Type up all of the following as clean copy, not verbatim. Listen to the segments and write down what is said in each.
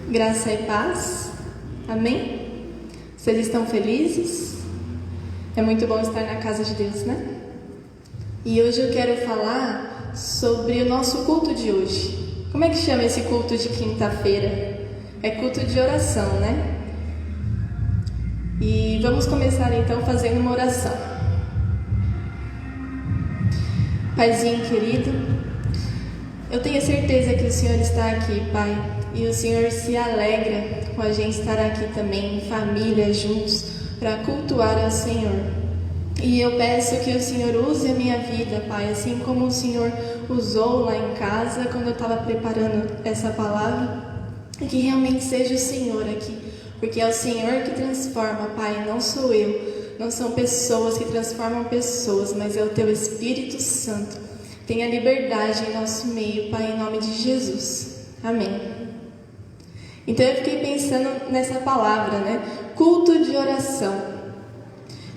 Graça e paz. Amém? Vocês estão felizes? É muito bom estar na casa de Deus, né? E hoje eu quero falar sobre o nosso culto de hoje. Como é que chama esse culto de quinta-feira? É culto de oração, né? E vamos começar então fazendo uma oração. Paizinho querido, eu tenho certeza que o Senhor está aqui, Pai, e o Senhor se alegra com a gente estar aqui também, em família, juntos, para cultuar ao Senhor. E eu peço que o Senhor use a minha vida, Pai, assim como o Senhor usou lá em casa, quando eu estava preparando essa palavra, e que realmente seja o Senhor aqui, porque é o Senhor que transforma, Pai, não sou eu. Não são pessoas que transformam pessoas, mas é o Teu Espírito Santo. Tenha liberdade em nosso meio, Pai, em nome de Jesus. Amém. Então eu fiquei pensando nessa palavra, né? Culto de oração.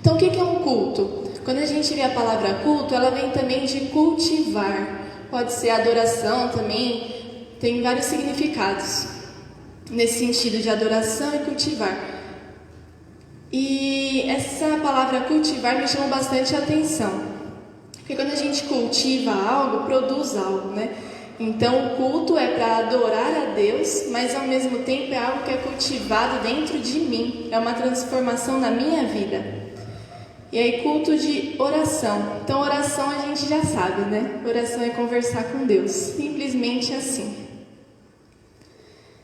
Então o que é um culto? Quando a gente vê a palavra culto, ela vem também de cultivar. Pode ser adoração também, tem vários significados nesse sentido de adoração e cultivar. E essa palavra cultivar me chamou bastante a atenção, porque quando a gente cultiva algo, produz algo, né? Então o culto é para adorar a Deus, mas ao mesmo tempo é algo que é cultivado dentro de mim, é uma transformação na minha vida. E aí culto de oração. Então oração a gente já sabe, né? Oração é conversar com Deus, simplesmente assim.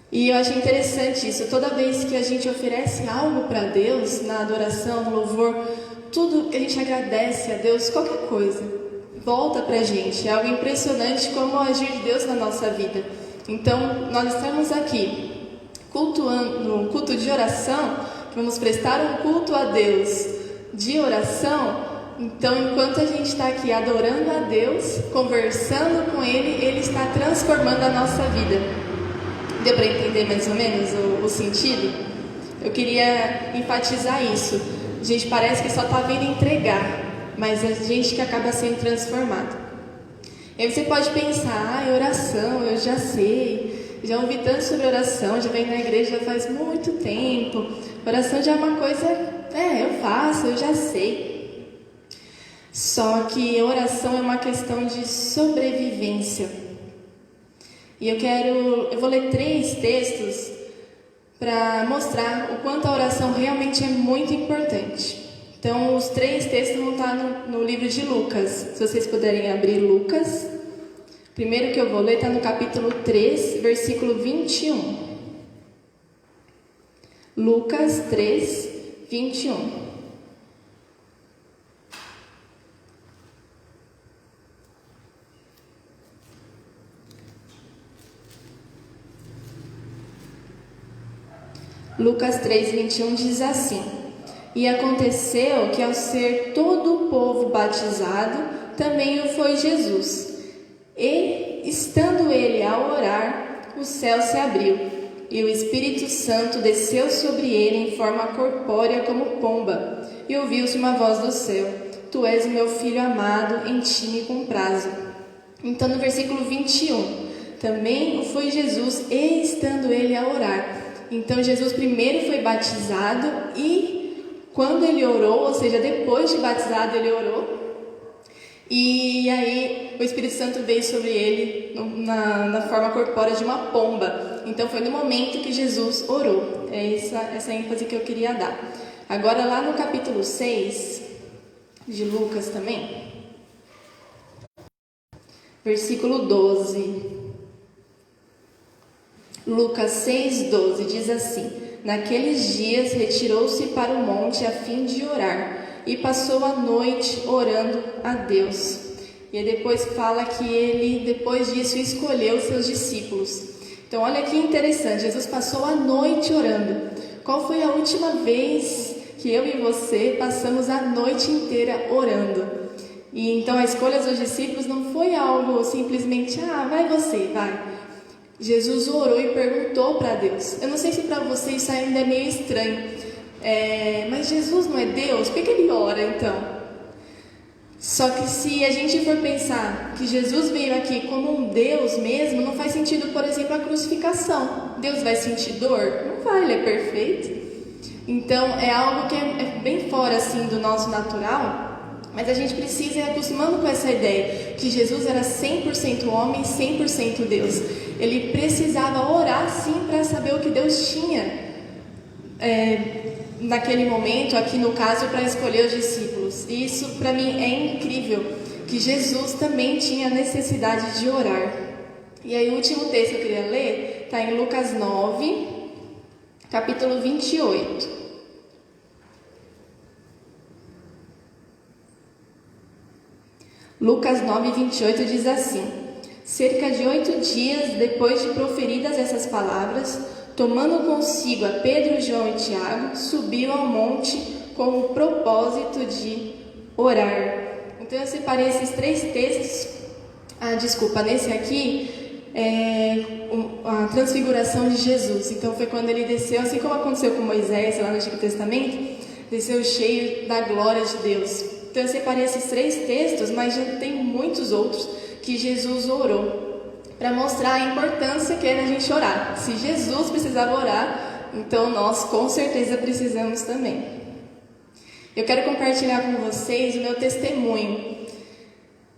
E eu achei interessante isso, toda vez que a gente oferece algo para Deus, na adoração, no louvor, tudo que a gente agradece a Deus, qualquer coisa, volta para a gente. É algo impressionante como agir de Deus na nossa vida. Então, nós estamos aqui, cultuando, no culto de oração, que vamos prestar um culto a Deus de oração. Então, enquanto a gente está aqui adorando a Deus, conversando com Ele, Ele está transformando a nossa vida. Deu para entender mais ou menos o sentido? Eu queria enfatizar isso. A gente parece que só está vindo entregar, mas é a gente que acaba sendo transformado. E aí você pode pensar, oração, eu já sei, já ouvi tanto sobre oração, já venho na igreja já faz muito tempo, oração já é uma coisa, eu faço, eu já sei. Só que oração é uma questão de sobrevivência. E eu vou ler 3 textos para mostrar o quanto a oração realmente é muito importante. Então, os 3 textos vão estar no livro de Lucas. Se vocês puderem abrir Lucas. O primeiro que eu vou ler está no capítulo 3, versículo 21. Lucas 3, 21. Lucas 3, 21 diz assim: E aconteceu que ao ser todo o povo batizado, também o foi Jesus. E, estando ele a orar, o céu se abriu, e o Espírito Santo desceu sobre ele em forma corpórea como pomba, e ouviu-se uma voz do céu: Tu és o meu filho amado, em ti me comprazo. Então no versículo 21, também o foi Jesus, e estando ele a orar. Então Jesus primeiro foi batizado e quando ele orou, ou seja, depois de batizado ele orou. E aí o Espírito Santo veio sobre ele na forma corpórea de uma pomba. Então foi no momento que Jesus orou. É essa ênfase que eu queria dar. Agora lá no capítulo 6 de Lucas também, versículo 12. Lucas 6,12 diz assim: Naqueles dias retirou-se para o monte a fim de orar, e passou a noite orando a Deus. E depois fala que ele, depois disso, escolheu seus discípulos. Então olha que interessante, Jesus passou a noite orando. Qual foi a última vez que eu e você passamos a noite inteira orando? E então a escolha dos discípulos não foi algo simplesmente, vai você, vai. Jesus orou e perguntou para Deus. Eu não sei se para você isso ainda é meio estranho, mas Jesus não é Deus? Por que ele ora então? Só que se a gente for pensar que Jesus veio aqui como um Deus mesmo, não faz sentido, por exemplo, a crucificação. Deus vai sentir dor? Não vai, Ele é perfeito. Então é algo que é bem fora assim do nosso natural, mas a gente precisa ir acostumando com essa ideia, que Jesus era 100% homem, 100% Deus. Ele precisava orar sim para saber o que Deus tinha naquele momento, aqui no caso, para escolher os discípulos. E isso para mim é incrível, que Jesus também tinha necessidade de orar. E aí o último texto que eu queria ler está em Lucas 9, capítulo 28. Lucas 9, 28 diz assim: cerca de 8 dias depois de proferidas essas palavras, tomando consigo a Pedro, João e Tiago, subiu ao monte com o propósito de orar. Então eu separei esses 3 textos. Nesse aqui a transfiguração de Jesus. Então foi quando ele desceu, assim como aconteceu com Moisés lá no Antigo Testamento, desceu cheio da glória de Deus. Então eu separei esses 3 textos, mas já tem muitos outros que Jesus orou, para mostrar a importância que é da gente orar. Se Jesus precisava orar, então nós com certeza precisamos também. Eu quero compartilhar com vocês o meu testemunho.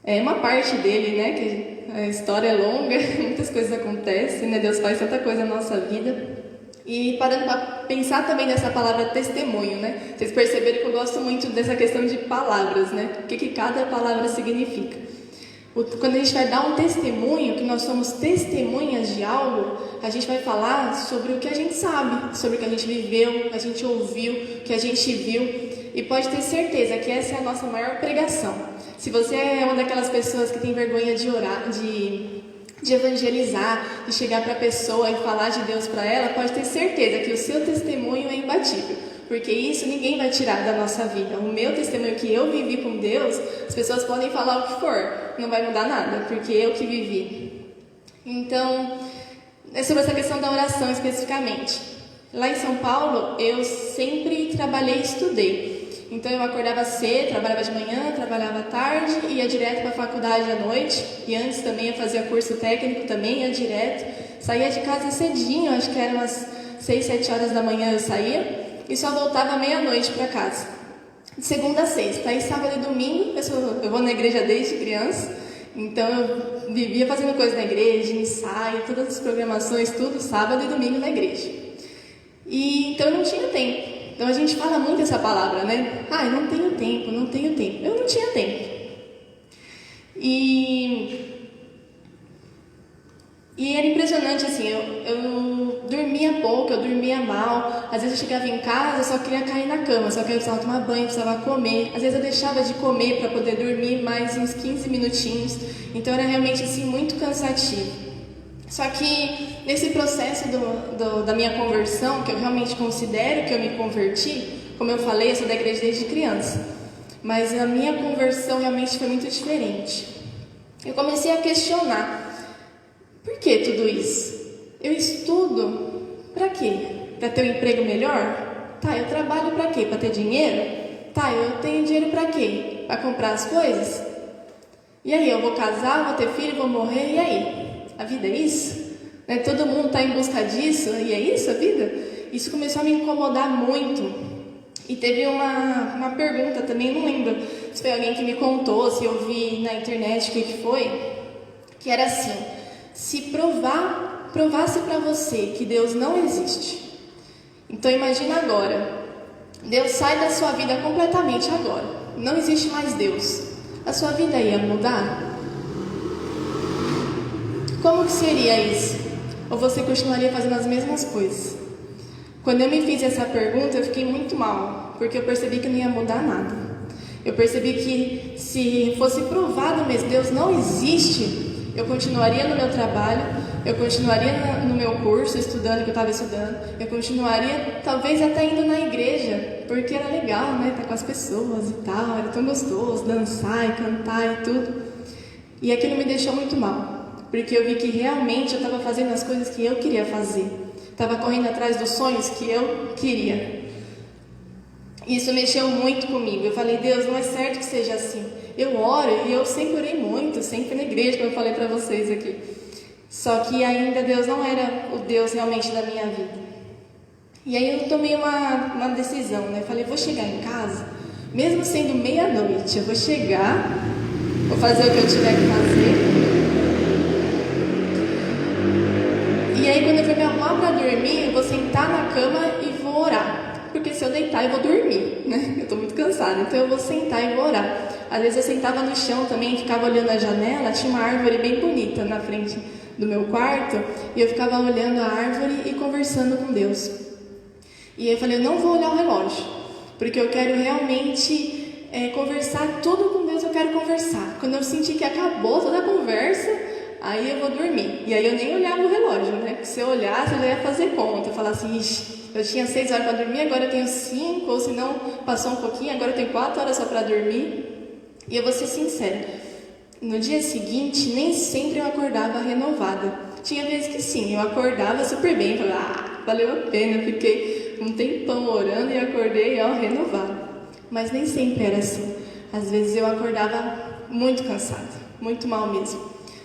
É uma parte dele, né, que a história é longa, muitas coisas acontecem, né, Deus faz tanta coisa na nossa vida. E parando para pensar também nessa palavra testemunho, né? Vocês perceberam que eu gosto muito dessa questão de palavras, né? O que cada palavra significa. Quando a gente vai dar um testemunho, que nós somos testemunhas de algo, a gente vai falar sobre o que a gente sabe, sobre o que a gente viveu, a gente ouviu, o que a gente viu. E pode ter certeza que essa é a nossa maior pregação. Se você é uma daquelas pessoas que tem vergonha de orar, de evangelizar, de chegar para a pessoa e falar de Deus para ela, pode ter certeza que o seu testemunho é imbatível, porque isso ninguém vai tirar da nossa vida. O meu testemunho que eu vivi com Deus, as pessoas podem falar o que for, não vai mudar nada, porque eu que vivi. Então, é sobre essa questão da oração especificamente. Lá em São Paulo, eu sempre trabalhei e estudei. Então eu acordava cedo, trabalhava de manhã, trabalhava à tarde, ia direto para a faculdade à noite, e antes também eu fazia curso técnico, também ia direto, saía de casa cedinho, acho que eram umas 6, 7 horas da manhã eu saía, e só voltava meia-noite para casa, de segunda a sexta. Aí sábado e domingo, eu vou na igreja desde criança, então eu vivia fazendo coisa na igreja, ensaio, todas as programações, tudo sábado e domingo na igreja. E então eu não tinha tempo. Então a gente fala muito essa palavra, né? Eu não tenho tempo, não tenho tempo. Eu não tinha tempo. E era impressionante, assim, eu dormia pouco, eu dormia mal. Às vezes eu chegava em casa, eu só queria cair na cama, só que eu precisava tomar banho, precisava comer. Às vezes eu deixava de comer para poder dormir mais uns 15 minutinhos. Então era realmente, assim, muito cansativo. Só que nesse processo da minha conversão, que eu realmente considero que eu me converti, como eu falei, eu sou da igreja desde criança, mas a minha conversão realmente foi muito diferente. Eu comecei a questionar, por que tudo isso? Eu estudo para quê? Para ter um emprego melhor? Eu trabalho para quê? Para ter dinheiro? Eu tenho dinheiro para quê? Para comprar as coisas? E aí, eu vou casar, vou ter filho, vou morrer, e aí? A vida é isso? Todo mundo está em busca disso, e é isso a vida? Isso começou a me incomodar muito. E teve uma pergunta também, não lembro se foi alguém que me contou, se eu vi na internet o que foi, que era assim: se provasse para você que Deus não existe, então imagina agora, Deus sai da sua vida completamente agora, não existe mais Deus, a sua vida ia mudar? Como que seria isso? Ou você continuaria fazendo as mesmas coisas? Quando eu me fiz essa pergunta, eu fiquei muito mal, porque eu percebi que não ia mudar nada. Eu percebi que se fosse provado mesmo, Deus não existe, eu continuaria no meu trabalho, eu continuaria no meu curso, estudando o que eu estava estudando, eu continuaria talvez até indo na igreja, porque era legal, né, estar com as pessoas e tal, era tão gostoso dançar e cantar e tudo. E aquilo me deixou muito mal. Porque eu vi que realmente eu estava fazendo as coisas que eu queria fazer. Estava correndo atrás dos sonhos que eu queria. Isso mexeu muito comigo. Eu falei, Deus, não é certo que seja assim. Eu oro e eu sempre orei muito, sempre na igreja, como eu falei para vocês aqui. Só que ainda Deus não era o Deus realmente da minha vida. E aí eu tomei uma decisão, né? Falei, vou chegar em casa, mesmo sendo meia-noite, eu vou chegar, vou fazer o que eu tiver que fazer. E aí quando eu for me arrumar para dormir, eu vou sentar na cama e vou orar. Porque se eu deitar eu vou dormir, né? Eu tô muito cansada, então eu vou sentar e vou orar. Às vezes eu sentava no chão também, ficava olhando a janela, tinha uma árvore bem bonita na frente do meu quarto, e eu ficava olhando a árvore e conversando com Deus. E aí eu falei, eu não vou olhar o relógio, porque eu quero realmente conversar tudo com Deus, eu quero conversar. Quando eu sentir que acabou toda a conversa, aí eu vou dormir. E aí eu nem olhava o relógio, né? Porque se eu olhasse, eu já ia fazer conta. Eu falava assim, ixi, eu tinha 6 horas para dormir, agora eu tenho 5, ou se não, passou um pouquinho, agora eu tenho 4 horas só para dormir. E eu vou ser sincera, no dia seguinte, nem sempre eu acordava renovada. Tinha vezes que sim, eu acordava super bem, falava, valeu a pena, fiquei um tempão orando e acordei, renovada. Mas nem sempre era assim. Às vezes eu acordava muito cansada, muito mal mesmo.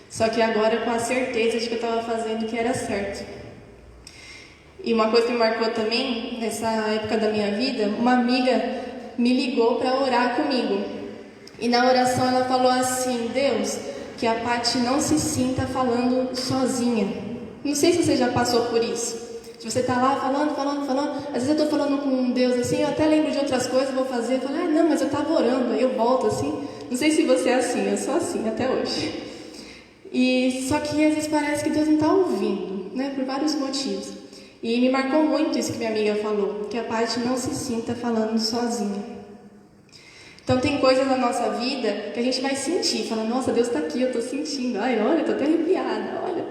Só que agora com a certeza de que eu estava fazendo o que era certo. E uma coisa que me marcou também, nessa época da minha vida, uma amiga me ligou para orar comigo. E na oração ela falou assim, Deus, que a Paty não se sinta falando sozinha. Não sei se você já passou por isso. Se você está lá falando, às vezes eu estou falando com Deus assim, eu até lembro de outras coisas, vou fazer, eu falo, não, mas eu estava orando, aí eu volto assim. Não sei se você é assim, eu sou assim até hoje. E só que às vezes parece que Deus não está ouvindo, né, por vários motivos. E me marcou muito isso que minha amiga falou, que a Paty não se sinta falando sozinha. Então tem coisas na nossa vida que a gente vai sentir, fala, nossa, Deus está aqui, eu estou sentindo, ai, olha, estou até arrepiada, olha.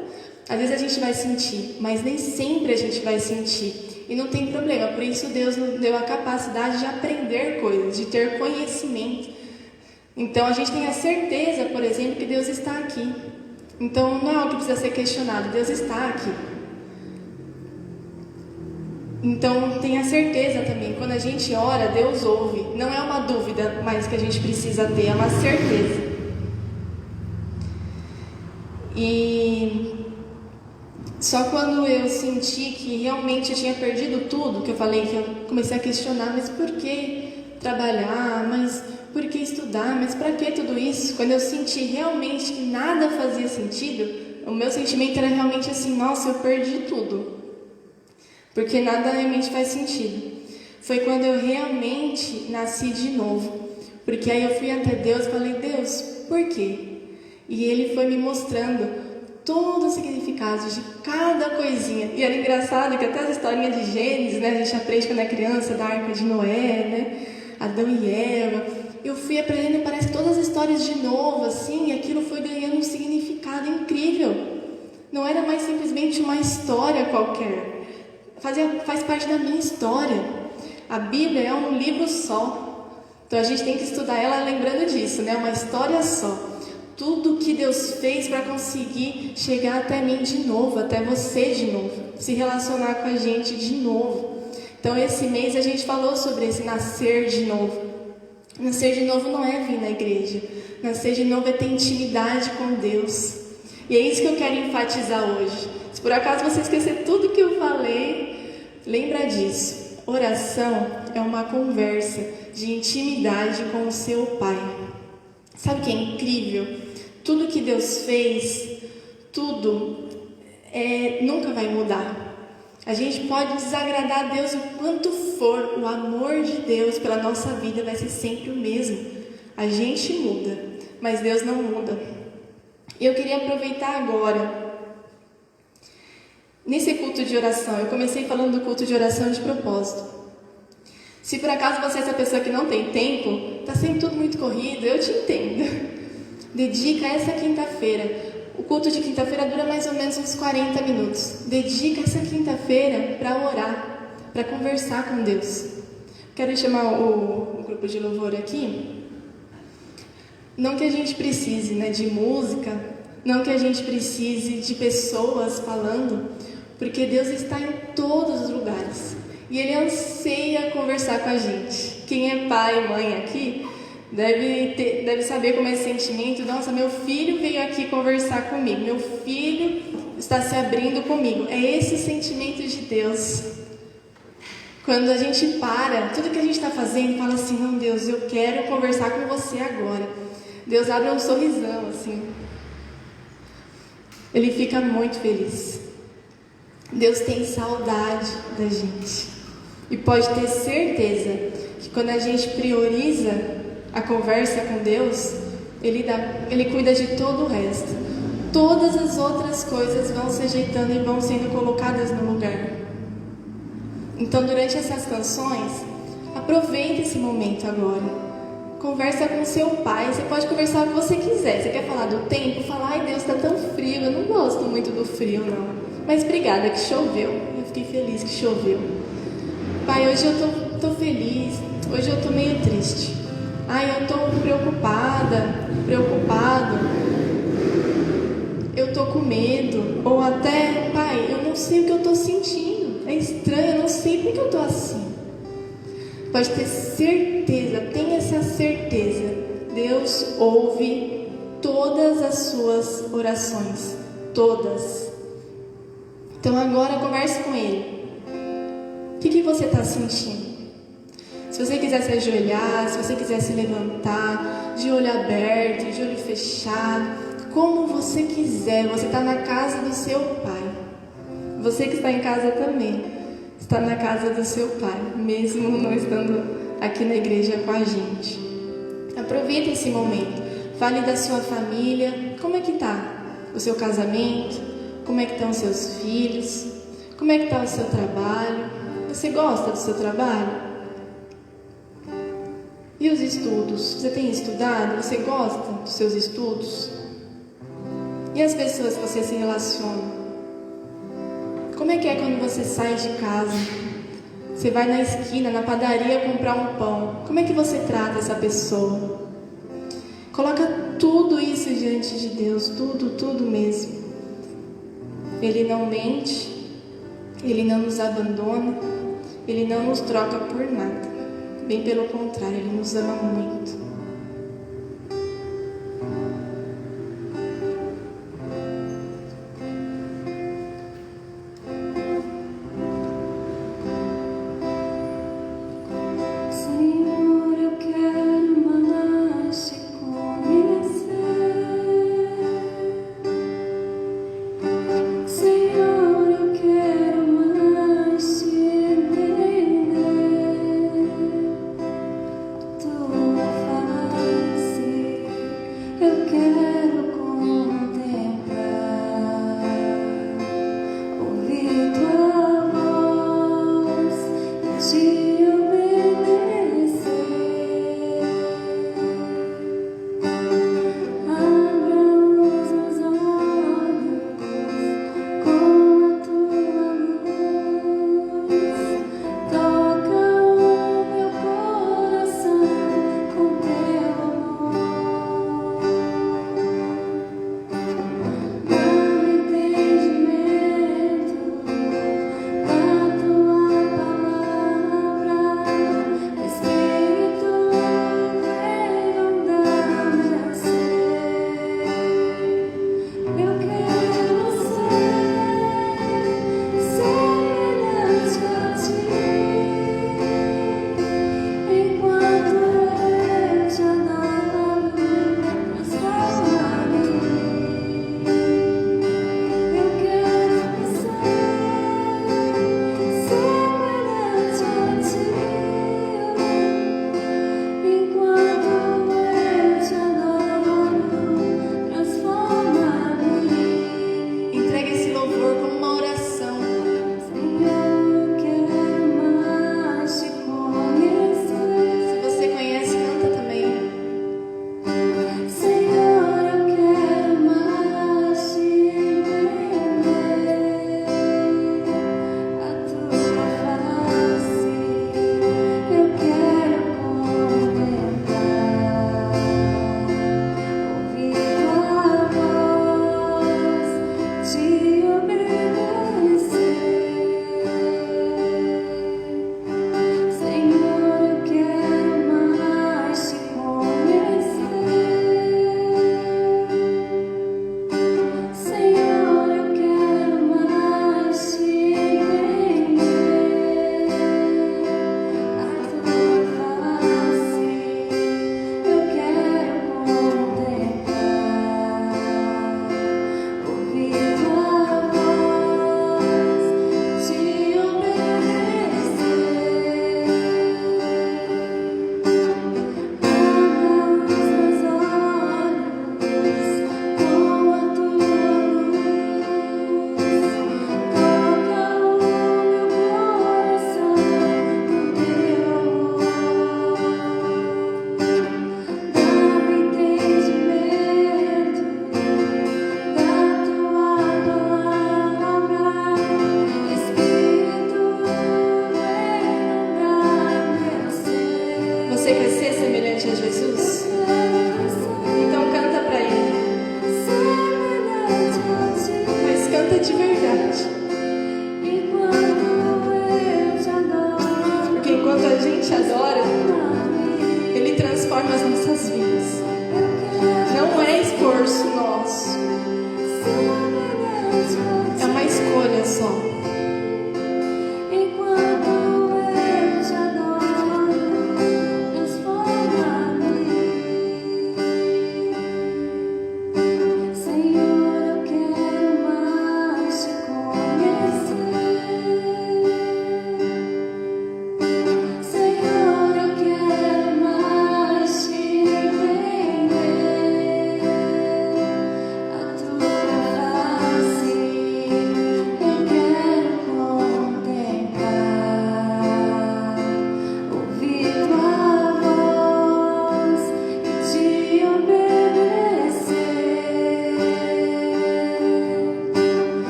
Às vezes a gente vai sentir, mas nem sempre a gente vai sentir. E não tem problema, por isso Deus nos deu a capacidade de aprender coisas, de ter conhecimento. Então a gente tem a certeza, por exemplo, que Deus está aqui. Então não é algo que precisa ser questionado, Deus está aqui. Então tenha certeza também, quando a gente ora, Deus ouve. Não é uma dúvida mais que a gente precisa ter, é uma certeza. E só quando eu senti que realmente eu tinha perdido tudo, que eu falei que eu comecei a questionar, mas por que trabalhar, mas por que estudar, mas para que tudo isso? Quando eu senti realmente que nada fazia sentido, o meu sentimento era realmente assim, nossa, eu perdi tudo. Porque nada realmente faz sentido. Foi quando eu realmente nasci de novo. Porque aí eu fui até Deus e falei, Deus, por quê? E Ele foi me mostrando todo o significado de cada coisinha. E era engraçado que até as historinhas de Gênesis, né, a gente aprende quando é criança, da Arca de Noé, né, Adão e Eva. Eu fui aprendendo, parece que todas as histórias de novo, assim, e aquilo foi ganhando um significado incrível. Não era mais simplesmente uma história qualquer. Faz parte da minha história. A Bíblia é um livro só. Então a gente tem que estudar ela lembrando disso, né? Uma história só. Tudo que Deus fez para conseguir chegar até mim de novo, até você de novo, se relacionar com a gente de novo. Então esse mês a gente falou sobre esse nascer de novo. Nascer de novo não é vir na igreja. Nascer de novo é ter intimidade com Deus. E é isso que eu quero enfatizar hoje. Se por acaso você esquecer tudo que eu falei, lembra disso. Oração é uma conversa de intimidade com o seu Pai. Sabe o que é incrível? Tudo que Deus fez, tudo nunca vai mudar. A gente pode desagradar a Deus o quanto for, o amor de Deus pela nossa vida vai ser sempre o mesmo. A gente muda, mas Deus não muda. E eu queria aproveitar agora, nesse culto de oração, eu comecei falando do culto de oração de propósito. Se por acaso você é essa pessoa que não tem tempo, está sempre tudo muito corrido, eu te entendo. Dedica essa quinta-feira. O culto de quinta-feira dura mais ou menos uns 40 minutos. Dedica essa quinta-feira para orar, para conversar com Deus. Quero chamar o grupo de louvor aqui. Não que a gente precise, né, de música, não que a gente precise de pessoas falando, porque Deus está em todos os lugares. E Ele anseia conversar com a gente. Quem é pai e mãe aqui deve saber como é esse sentimento. Nossa, meu filho veio aqui conversar comigo. Meu filho está se abrindo comigo. É esse sentimento de Deus. Quando a gente para, tudo que a gente está fazendo, fala assim, não, Deus, eu quero conversar com você agora. Deus abre um sorrisão, assim. Ele fica muito feliz. Deus tem saudade da gente. E pode ter certeza que quando a gente prioriza a conversa com Deus, Ele cuida de todo o resto. Todas as outras coisas vão se ajeitando e vão sendo colocadas no lugar. Então, durante essas canções, aproveite esse momento agora. Conversa com seu pai. Você pode conversar o que você quiser. Você quer falar do tempo? Fala, ai Deus, está tão frio. Eu não gosto muito do frio, não. Mas obrigada que choveu. Eu fiquei feliz que choveu. Pai, hoje eu tô feliz. Hoje eu tô meio triste. Ai, eu tô preocupado. Eu tô com medo. Ou até, pai, eu não sei o que eu tô sentindo. É estranho, eu não sei por que eu tô assim. Pode ter certeza, tenha essa certeza. Deus ouve todas as suas orações. Todas. Então agora converse com Ele. O que você está sentindo? Se você quiser se ajoelhar, se você quiser se levantar, de olho aberto, de olho fechado, como você quiser, você está na casa do seu Pai. Você que está em casa também, está na casa do seu Pai, mesmo não estando aqui na igreja com a gente. Aproveite esse momento, fale da sua família, como é que está o seu casamento, como é que estão os seus filhos, como é que está o seu trabalho, você gosta do seu trabalho? E os estudos? Você tem estudado? Você gosta dos seus estudos? E as pessoas que você se relaciona? Como é que é quando você sai de casa? Você vai na esquina, na padaria comprar um pão. Como é que você trata essa pessoa? Coloca tudo isso diante de Deus, tudo mesmo. Ele não mente, Ele não nos abandona, Ele não nos troca por nada. Bem pelo contrário, Ele nos ama muito. Tua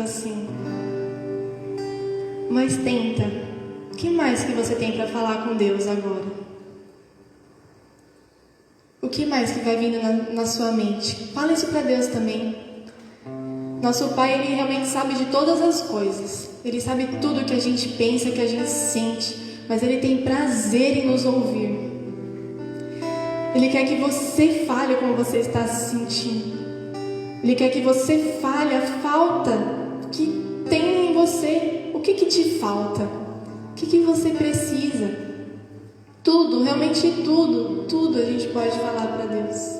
assim. Mas tenta. O que mais que você tem para falar com Deus agora? O que mais que vai vindo na sua mente? Fala isso para Deus também. Nosso Pai, Ele realmente sabe de todas as coisas. Ele sabe tudo que a gente pensa, que a gente sente. Mas Ele tem prazer em nos ouvir. Ele quer que você fale como você está se sentindo. Ele quer que você fale a falta que tem em você. O que te falta? O que você precisa? Tudo, realmente tudo a gente pode falar para Deus.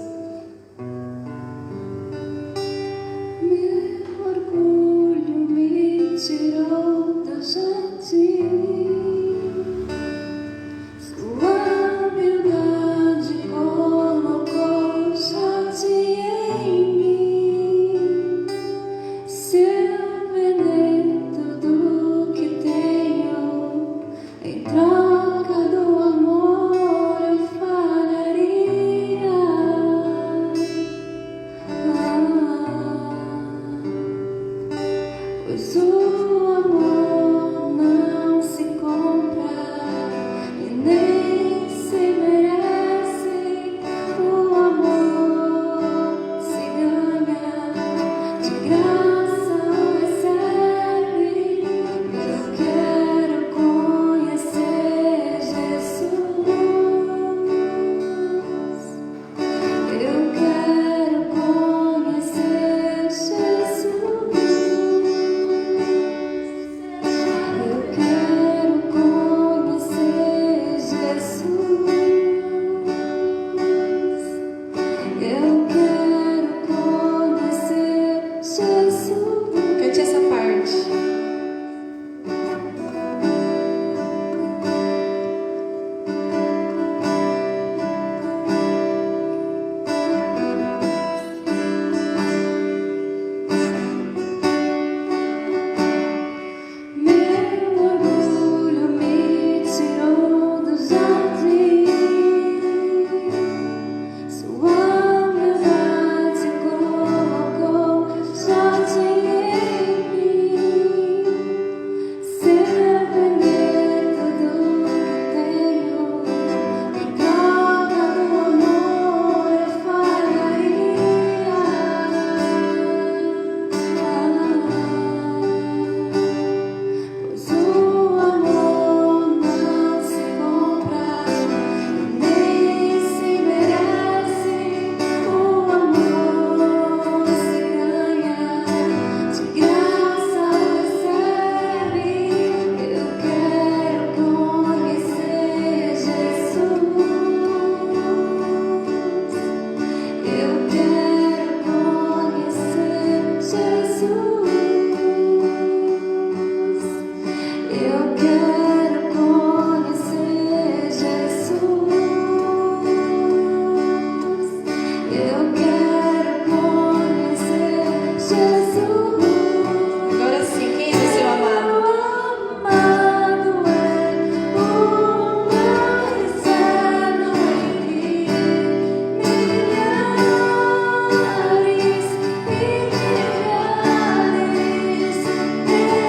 Meu orgulho me tirou do jardim. Sua humildade colocou o jardim em mim. Se eu vender tudo que tenho em troca do amor, eu faria. Pois o amor não se compra e nem se merece. O amor se ganha, de graça o recebe. Eu quero conhecer Jesus. Eu quero conhecer Jesus. Eu quero conhecer Jesus. Eu quero conhecer Jesus. Cante essa parte. Meu orgulho me tirou do jardim. Sua humildade colocou jardim em mim. Se eu vender tudo que tenho em troca do amor, eu faria. Pois o amor não se compra e nem se merece. O amor se ganha, de graça o recebe. Eu quero conhecer Jesus. Eu quero conhecer Jesus. Eu quero conhecer Jesus. Eu quero conhecer Jesus. Agora sim, quem é seu amado? Amado é o mais belo entre milhares e milhares. Meu amado é o mais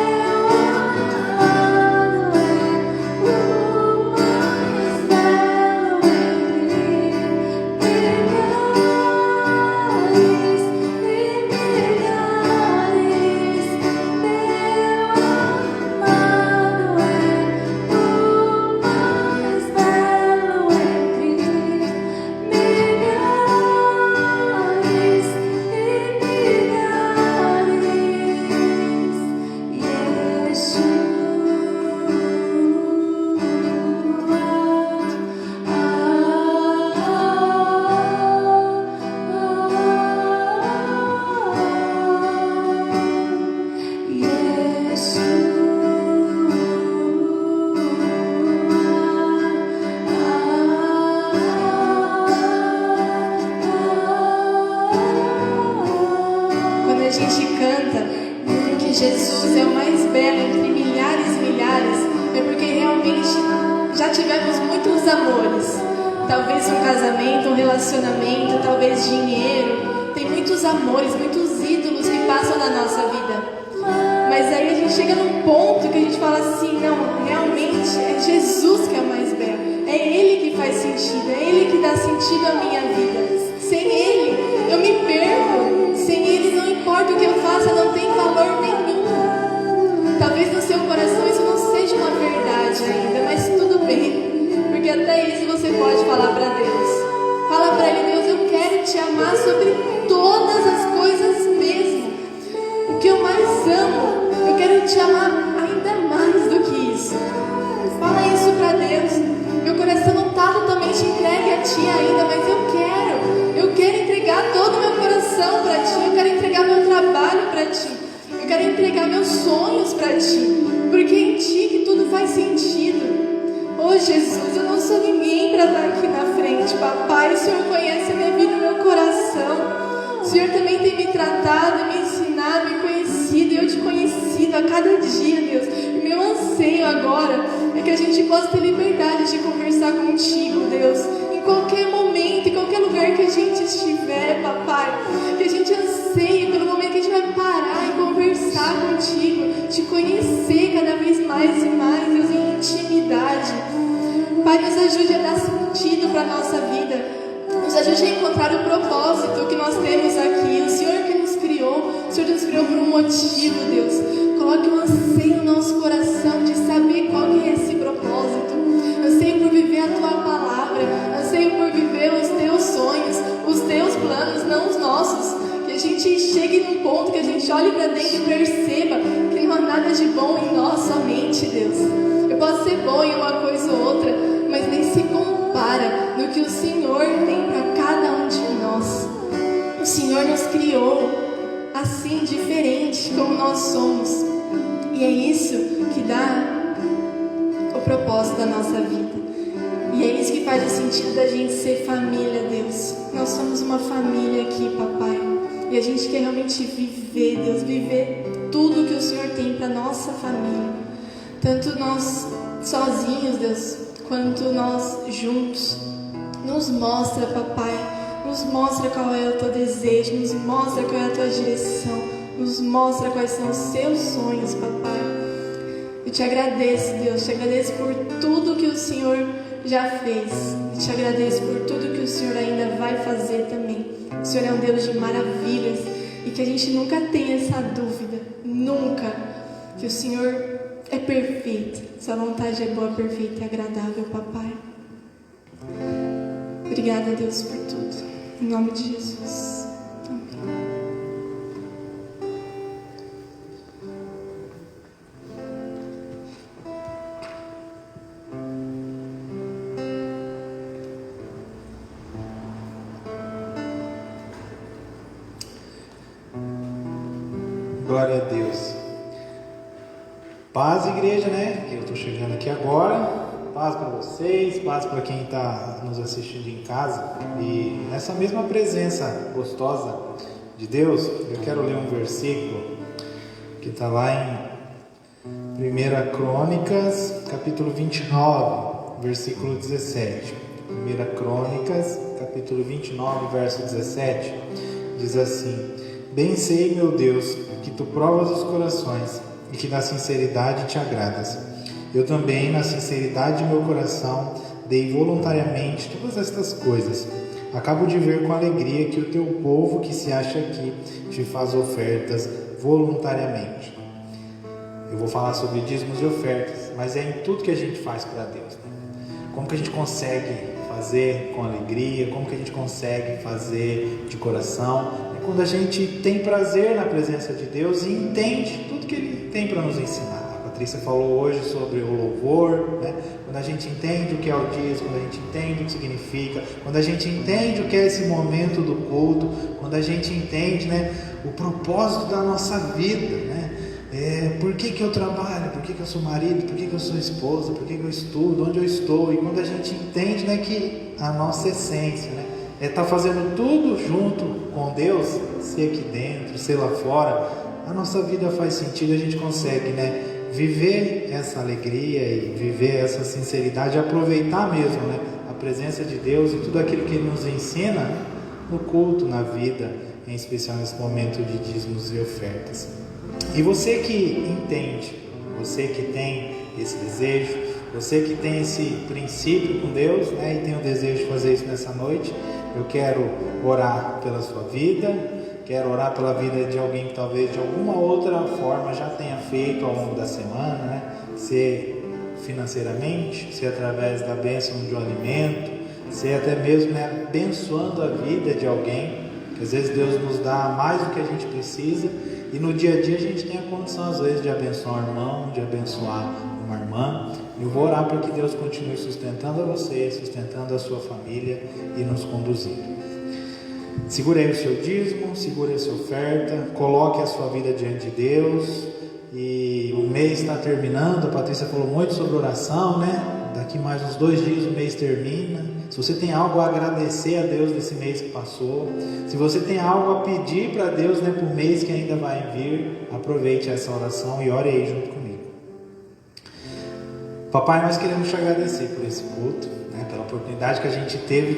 belo entre milhares e milhares. Meu amado é o mais belo entre milhares e milhares. Quando a gente canta que Jesus é o mais belo entre milhares e milhares, é porque realmente já tivemos muitos amores. Talvez um casamento, um relacionamento, talvez dinheiro. Tem muitos amores, muitos ídolos que passam na nossa vida. Mas aí a gente chega num ponto que a gente fala assim, não, realmente é Jesus que é mais belo. É Ele que faz sentido, é Ele que dá sentido à minha vida. Sem Ele, eu me perco. Sem Ele, não importa o que eu faça, não tem valor nenhum. Talvez no seu coração isso não seja uma verdade ainda, mas tudo bem. Porque até isso você pode falar para Deus. Fala para Ele, Deus, eu quero te amar sobre todas as coisas mesmo. O que eu mais amo, eu quero te amar ainda mais do que isso. Fala isso para Deus. Meu coração não está totalmente entregue a Ti ainda, mas eu quero entregar todo o meu coração para Ti. Eu quero entregar meu trabalho para Ti. Eu quero entregar meus sonhos para Ti. Porque é em Ti que tudo faz sentido. Oh Jesus, eu não sou ninguém para estar aqui na frente, papai. O Senhor conhece a minha vida e o meu coração. O Senhor também tem me tratado, me ensinado, me conhecido. E eu te conhecido a cada dia, Deus. E meu anseio agora é que a gente possa ter liberdade de conversar contigo, Deus. Em qualquer momento, em qualquer lugar que a gente estiver, papai. Que a gente anseie pelo momento que a gente vai parar e conversar contigo. Te conhecer cada vez mais e mais, Deus, em intimidade. Pai, nos ajude a dar sentido para a nossa vida. Nos ajude a encontrar o propósito que nós temos aqui. O Senhor que nos criou. O Senhor nos criou por um motivo, Deus. Coloque um anseio no nosso coração de saber qual que é esse propósito. Anseio por viver a Tua palavra. Anseio por viver os Teus sonhos, os Teus planos, não os nossos. Que a gente chegue num ponto que a gente olhe para dentro e perceba que não há nada de bom em nós somente, Deus. Eu posso ser bom em uma coisa ou outra, mas nem se compara no que o Senhor tem para cada um de nós. O Senhor nos criou assim, diferente como nós somos. E é isso que dá o propósito da nossa vida. E é isso que faz o sentido da gente ser família, Deus. Nós somos uma família aqui, papai. E a gente quer realmente viver, Deus, viver tudo que o Senhor tem para nossa família. Tanto nós sozinhos, Deus, quanto nós juntos. Nos mostra, papai, nos mostra qual é o Teu desejo, nos mostra qual é a Tua direção, nos mostra quais são os Seus sonhos, papai. Eu te agradeço, Deus, te agradeço por tudo que o Senhor já fez. Eu te agradeço por tudo que o Senhor ainda vai fazer também. O Senhor é um Deus de maravilhas e que a gente nunca tenha essa dúvida, nunca, que o Senhor é perfeito, Sua vontade é boa, perfeita e agradável, papai. Obrigada, Deus, por tudo. Em nome de Jesus. Amém. Glória a Deus. Paz, igreja, né? Que eu estou chegando aqui agora. Paz para vocês, paz para quem está nos assistindo em casa. E nessa mesma presença gostosa de Deus, eu quero ler um versículo que está lá em 1 Crônicas, capítulo 29, versículo 17. 1 Crônicas, capítulo 29, verso 17, diz assim: Bem sei, meu Deus, que Tu provas os corações e que na sinceridade Te agradas. Eu também, na sinceridade de meu coração, dei voluntariamente todas estas coisas. Acabo de ver com alegria que o Teu povo que se acha aqui Te faz ofertas voluntariamente. Eu vou falar sobre dízimos e ofertas, mas é em tudo que a gente faz para Deus, né? Como que a gente consegue fazer com alegria, como que a gente consegue fazer de coração, quando a gente tem prazer na presença de Deus e entende tudo que Ele tem para nos ensinar. A Patrícia falou hoje sobre o louvor, né? Quando a gente entende o que é o dízimo, quando a gente entende o que significa, quando a gente entende o que é esse momento do culto, quando a gente entende, né, o propósito da nossa vida, né? Por que eu trabalho, por que eu sou marido, por que eu sou esposa, por que eu estudo, onde eu estou. E quando a gente entende, né, que a nossa essência, né, é estar fazendo tudo junto com Deus, ser aqui dentro, ser lá fora, a nossa vida faz sentido, a gente consegue, né, viver essa alegria e viver essa sinceridade, aproveitar mesmo, né, a presença de Deus e tudo aquilo que Ele nos ensina no culto, na vida, em especial nesse momento de dízimos e ofertas. E você que entende, você que tem esse desejo, você que tem esse princípio com Deus, né, e tem o desejo de fazer isso nessa noite, eu quero orar pela sua vida, quero orar pela vida de alguém que talvez de alguma outra forma já tenha feito ao longo da semana, né, se financeiramente, se através da bênção de um alimento, se até mesmo, né, abençoando a vida de alguém, que às vezes Deus nos dá mais do que a gente precisa, e no dia a dia a gente tem a condição às vezes de abençoar um irmão, de abençoar uma irmã. Eu vou orar para que Deus continue sustentando a você, sustentando a sua família e nos conduzindo. Segure aí o seu dízimo, segure a sua oferta, coloque a sua vida diante de Deus. E o mês está terminando, a Patrícia falou muito sobre oração, né? Daqui mais uns 2 dias o mês termina. Se você tem algo a agradecer a Deus desse mês que passou, se você tem algo a pedir para Deus, né, para o mês que ainda vai vir, aproveite essa oração e ore aí junto comigo. Papai, nós queremos te agradecer por esse culto, né, pela oportunidade que a gente teve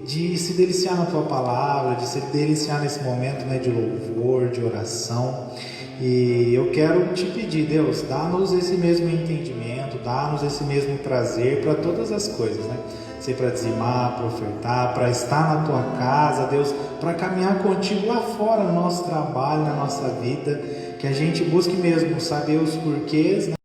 de se deliciar na tua palavra, de se deliciar nesse momento, né, de louvor, de oração. E eu quero te pedir, Deus, dá-nos esse mesmo entendimento, dá-nos esse mesmo prazer para todas as coisas, né? Ser para dizimar, para ofertar, para estar na tua casa, Deus, para caminhar contigo lá fora no nosso trabalho, na nossa vida, que a gente busque mesmo saber os porquês, né?